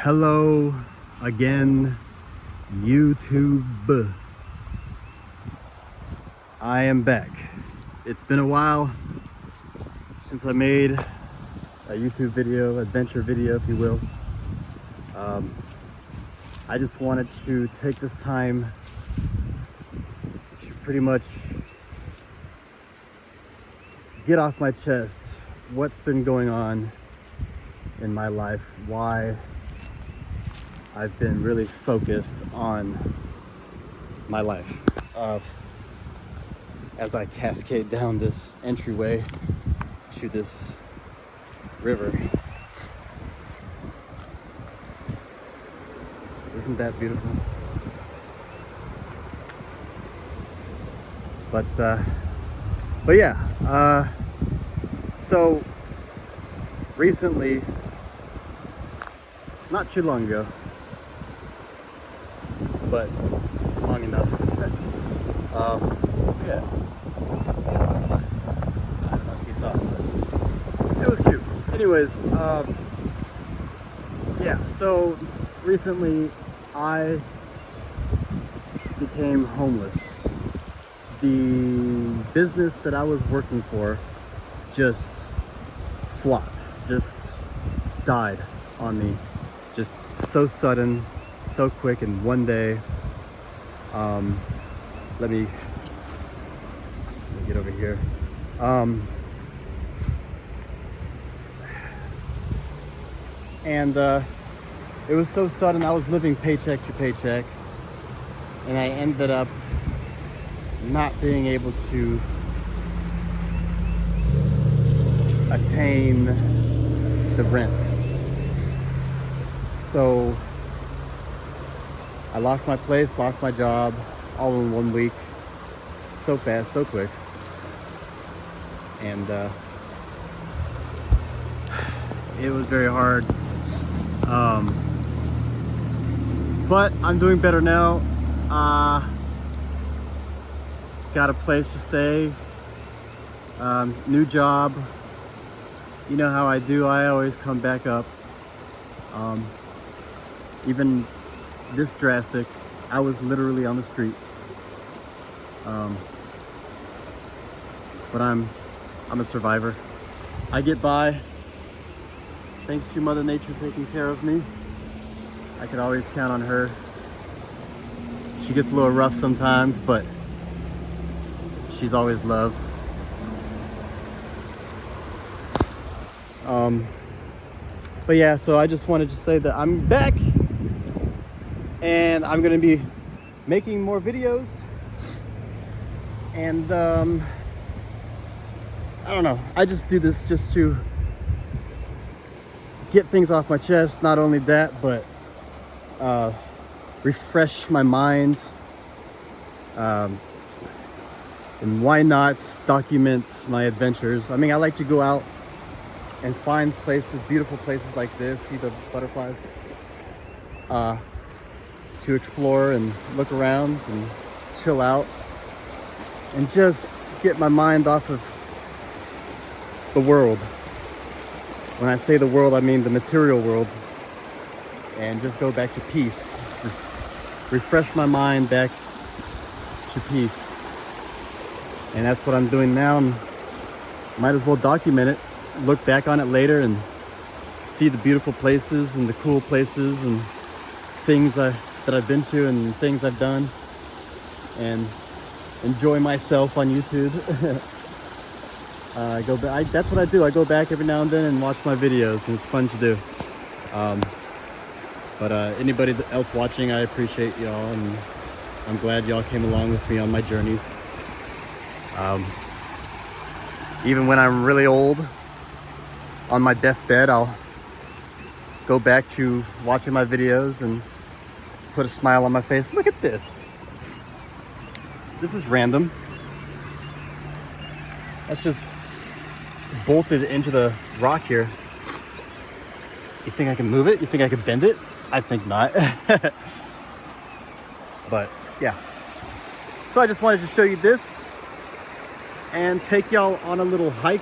Hello again, YouTube. I am back. It's been a while since I made a YouTube video, adventure video, if you will. I just wanted to take this time to pretty much get off my chest what's been going on in my life, why I've been really focused on my life as I cascade down this entryway to this river. Isn't that beautiful? But yeah, so recently, not too long ago, but long enough. Yeah. I don't know if you saw it, but it was cute. Anyways, yeah, so recently I became homeless. The business that I was working for just flopped, just died on me. Just so sudden, so quick in one day. Let me get over here. And it was so sudden. I was living paycheck to paycheck, and I ended up not being able to attain the rent. So I lost my place, lost my job, all in 1 week. So fast, so quick. And it was very hard. But I'm doing better now. Got a place to stay. New job. You know how I do. I always come back up. Even this drastic, I was literally on the street. But I'm a survivor. I get by thanks to Mother Nature taking care of me. I could always count on her. She gets a little rough sometimes, but she's always love. But yeah, so I just wanted to say that I'm back and I'm gonna be making more videos. And I don't know, I just do this just to get things off my chest. Not only that, but refresh my mind. And why not document my adventures? I mean, I like to go out and find places, beautiful places like this, see the butterflies, to explore and look around and chill out and just get my mind off of the world. When I say the world, I mean the material world, and just go back to peace. Just refresh my mind back to peace. And that's what I'm doing now, and might as well document it, look back on it later and see the beautiful places and the cool places and things that I've been to and things I've done, and enjoy myself on YouTube. I go back. That's what I do. I go back every now and then and watch my videos, and it's fun to do. But anybody else watching, I appreciate y'all, and I'm glad y'all came along with me on my journeys. Even when I'm really old, on my deathbed, I'll go back to watching my videos and put a smile on my face. Look at this. This is random. That's just bolted into the rock here. You think I can move it? You think I can bend it? I think not. But yeah. So I just wanted to show you this and take y'all on a little hike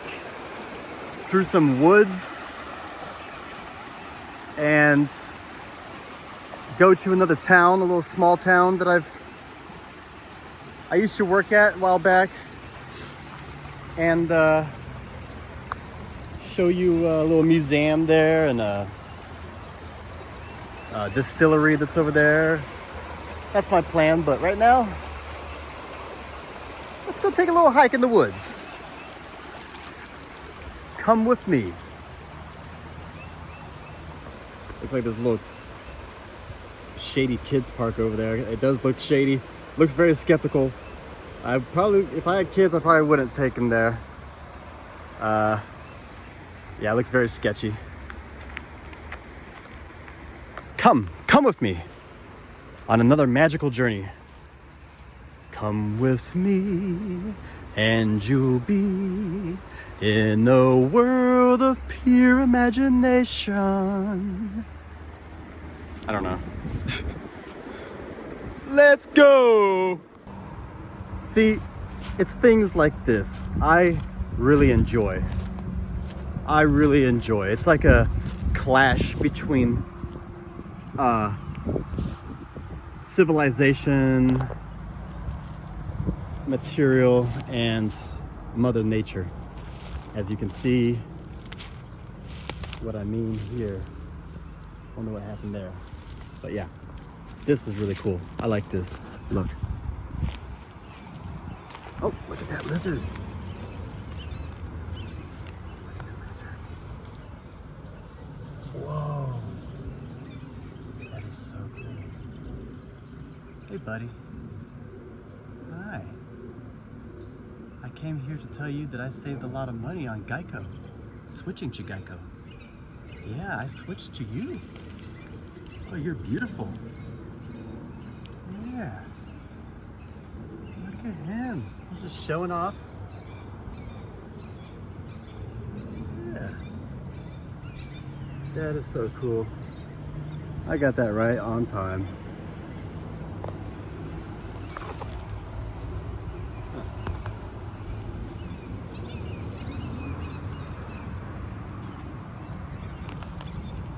through some woods and go to another town, a little small town that I used to work at a while back, and show you a little museum there and a distillery that's over there. That's my plan, but right now, let's go take a little hike in the woods. Come with me. Looks like there's a little shady kids park over there. It does look shady. Looks very skeptical. I probably, if I had kids, I probably wouldn't take them there. Yeah, it looks very sketchy. Come with me on another magical journey. Come with me and you'll be in a world of pure imagination. I don't know. Let's go! See, it's things like this I really enjoy. It's like a clash between civilization, material, and Mother Nature. As you can see what I mean here. I don't know what happened there. But yeah, this is really cool. I like this. Look. Oh, look at that lizard. Look at the lizard. Whoa. That is so cool. Hey, buddy. Hi. I came here to tell you that I saved a lot of money on Geico. Switching to Geico. Yeah, I switched to you. Oh, you're beautiful. Yeah. Look at him. He's just showing off. Yeah. That is so cool. I got that right on time.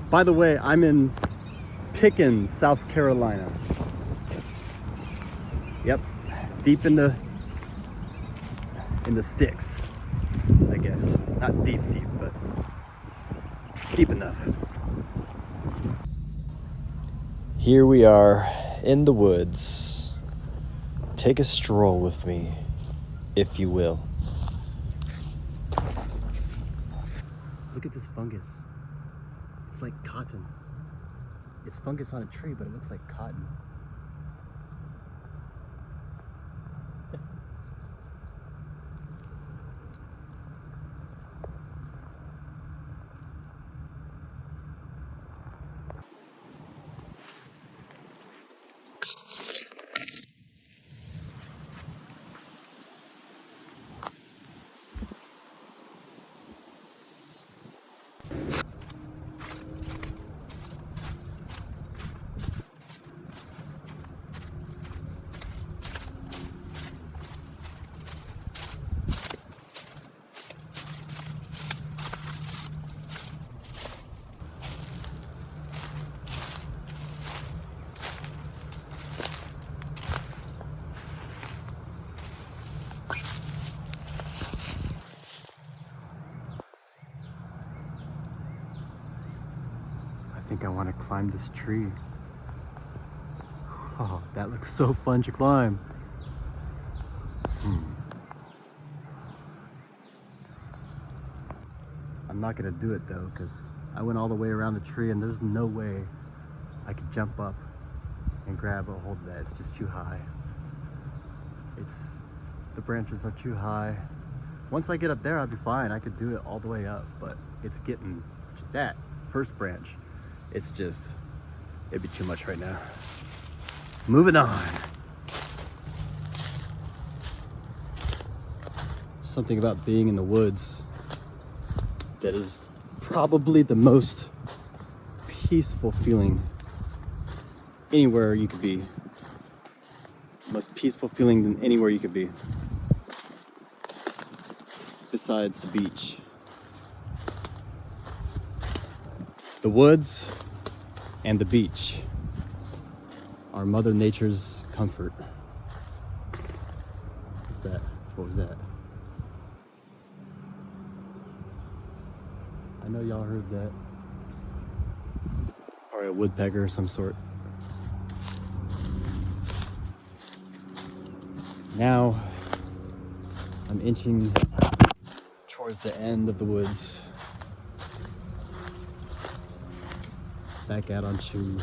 By the way, I'm in Pickens, South Carolina. Yep, deep in the sticks, I guess. Not deep, but deep enough. Here we are in the woods. Take a stroll with me, if you will. Look at this fungus. It's like cotton. It's fungus on a tree, but it looks like cotton. I think I want to climb this tree. Oh, that looks so fun to climb. I'm not gonna do it though, because I went all the way around the tree and there's no way I could jump up and grab a hold of that. It's just too high. The branches are too high. Once I get up there, I'll be fine. I could do it all the way up, but it's getting to that first branch. It's just, it'd be too much right now. Moving on. Something about being in the woods that is probably the most peaceful feeling anywhere you could be. Most peaceful feeling than anywhere you could be. Besides the beach. The woods and the beach. are Mother Nature's comfort. What's that? What was that? I know y'all heard that. Or a woodpecker of some sort. Now I'm inching towards the end of the woods. Back out onto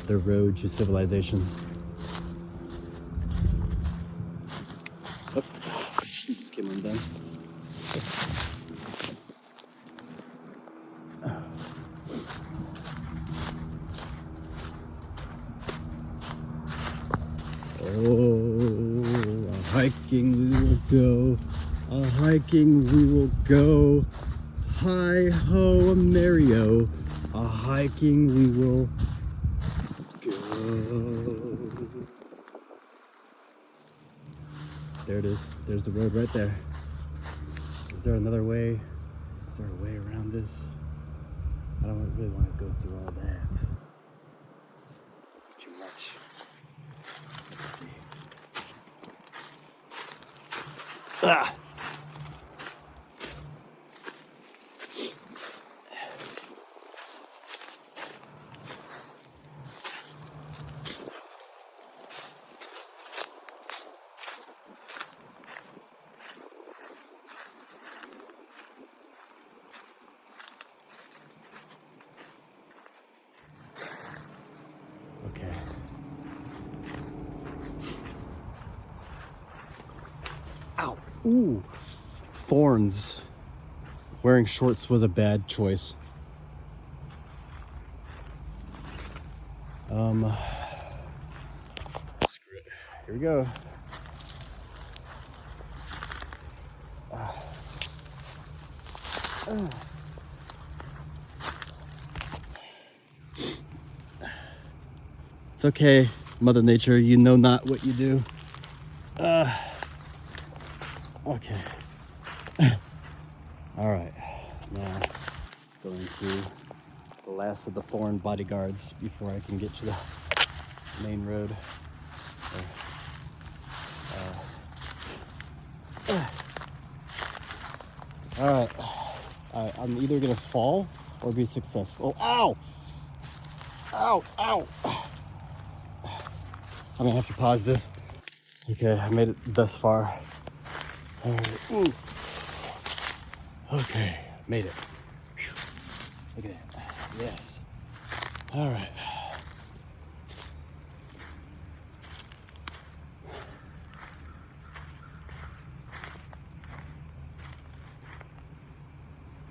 the road to civilization. Oh, just came undone. Oh, hiking we will go. Hiking we will go. Hi ho, Mario. Hiking we will go. There it is. There's the road right there. Is there another way? Is there a way around this? I don't really want to go through all that. It's too much. Let's see. Ah! Okay. Ow. Ooh. Thorns. Wearing shorts was a bad choice. Screw it. Here we go. It's okay, Mother Nature, you know not what you do. Okay. All right, now going through the last of the thorn bodyguards before I can get to the main road. All right, I'm either gonna fall or be successful. Ow! Ow! Ow! I'm gonna have to pause this. Okay, I made it thus far. All right. Ooh. Okay, made it. Whew. Look at that. Yes. All right.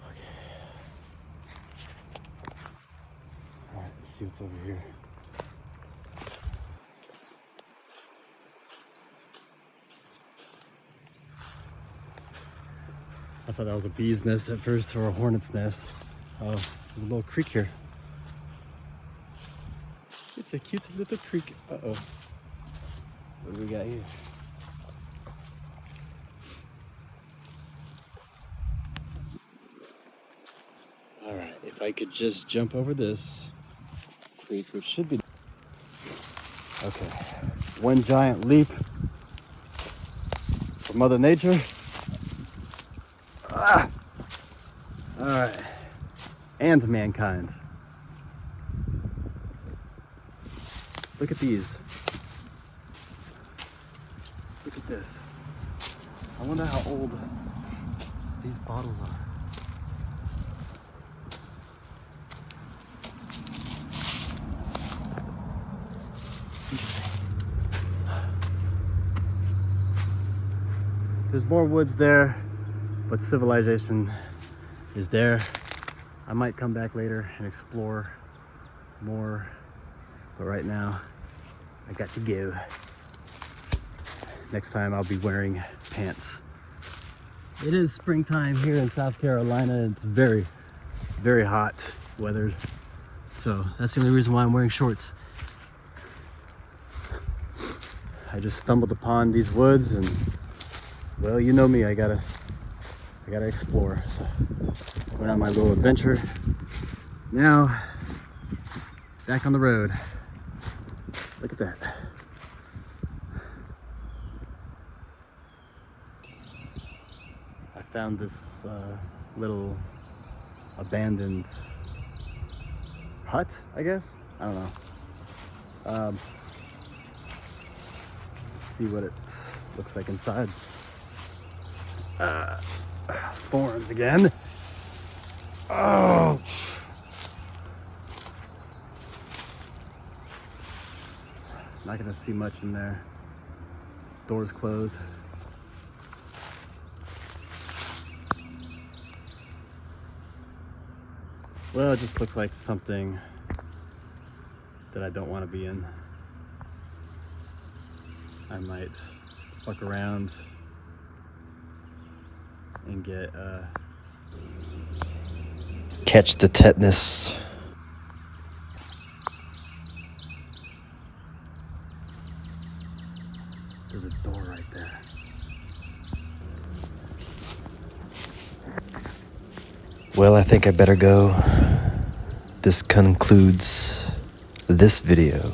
Okay. All right, let's see what's over here. I thought that was a bee's nest at first, or a hornet's nest. Oh, there's a little creek here. It's a cute little creek. Uh-oh. What do we got here? All right, if I could just jump over this creek, which should be... Okay, one giant leap for Mother Nature. Ah! All right, and mankind. Look at these. Look at this. I wonder how old these bottles are. There's more woods there, but civilization is there. I might come back later and explore more, but right now I got to go. Next time I'll be wearing pants. It is springtime here in South Carolina. It's very, very hot weather. So that's the only reason why I'm wearing shorts. I just stumbled upon these woods and, well, you know me, I gotta explore. So went on my little adventure. Now, back on the road. Look at that. I found this little abandoned hut, I guess? I don't know. Let's see what it looks like inside. Thorns again. Oh! Not gonna see much in there. Doors closed. Well, it just looks like something that I don't want to be in. I might fuck around and get catch the tetanus. There's a door right there. Well, I think I better go. This concludes this video.